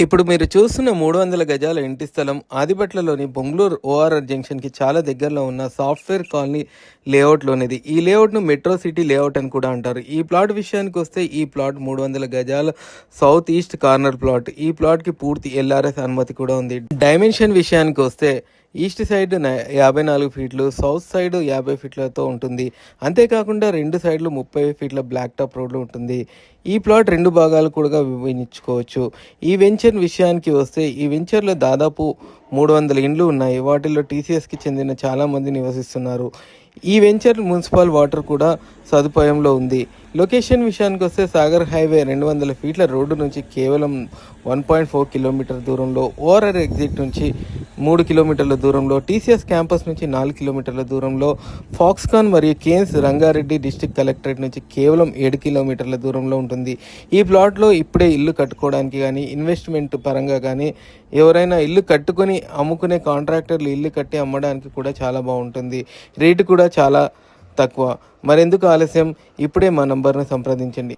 ఇప్పుడు మీరు చూస్తున్న 300 గజాల ఇంటి స్థలం ఆదిబట్లలోని బొంగళూరు ఓఆర్ఆర్ జంక్షన్కి చాలా దగ్గరలో ఉన్న సాఫ్ట్వేర్ కాలనీ లేఅవుట్లోనిది. ఈ లేఅవుట్ను మెట్రో సిటీ లేఅవుట్ అని కూడా అంటారు. ఈ ప్లాట్ విషయానికి వస్తే ఈ ప్లాట్ 300 గజాల సౌత్ ఈస్ట్ కార్నర్ ప్లాట్. ఈ ప్లాట్కి పూర్తి ఎల్ఆర్ఎస్ అనుమతి కూడా ఉంది. డైమెన్షన్ విషయానికి వస్తే ఈస్ట్ సైడ్ 54 ఫీట్లు, సౌత్ సైడ్ 50 ఫీట్లతో ఉంటుంది. అంతేకాకుండా రెండు సైడ్లు 30 ఫీట్ల బ్లాక్ టాప్ రోడ్లు ఉంటుంది. ఈ ప్లాట్ రెండు భాగాలు కూడా విభజించుకోవచ్చు. ఈ వెంచర్ విషయానికి వస్తే ఈ వెంచర్లో దాదాపు 300 ఇండ్లు ఉన్నాయి. వాటిల్లో టీసీఎస్కి చెందిన చాలామంది నివసిస్తున్నారు. ఈ వెంచర్ మున్సిపల్ వాటర్ కూడా సదుపాయంలో ఉంది. లొకేషన్ విషయానికి వస్తే సాగర్ హైవే 200 ఫీట్ల రోడ్డు నుంచి కేవలం 1.4 కిలోమీటర్ దూరంలో, ఓఆర్ఆర్ ఎగ్జిట్ నుంచి 3 కిలోమీటర్ల దూరంలో, టీసీఎస్ క్యాంపస్ నుంచి 4 కిలోమీటర్ల దూరంలో, ఫాక్స్కాన్ మరియు కేన్స్ రంగారెడ్డి డిస్టిక్ కలెక్టరేట్ నుంచి కేవలం 7 కిలోమీటర్ల దూరంలో ఉంటుంది. ఈ ప్లాట్లో ఇప్పుడే ఇల్లు కట్టుకోవడానికి కానీ, ఇన్వెస్ట్మెంట్ పరంగా కానీ, ఎవరైనా ఇల్లు కట్టుకొని అమ్ముకునే కాంట్రాక్టర్లు ఇల్లు కట్టి అమ్మడానికి కూడా చాలా బాగుంటుంది. రేటు కూడా చాలా తక్కువ. మరెందుకు ఆలస్యం, ఇప్పుడే మా నంబర్ను సంప్రదించండి.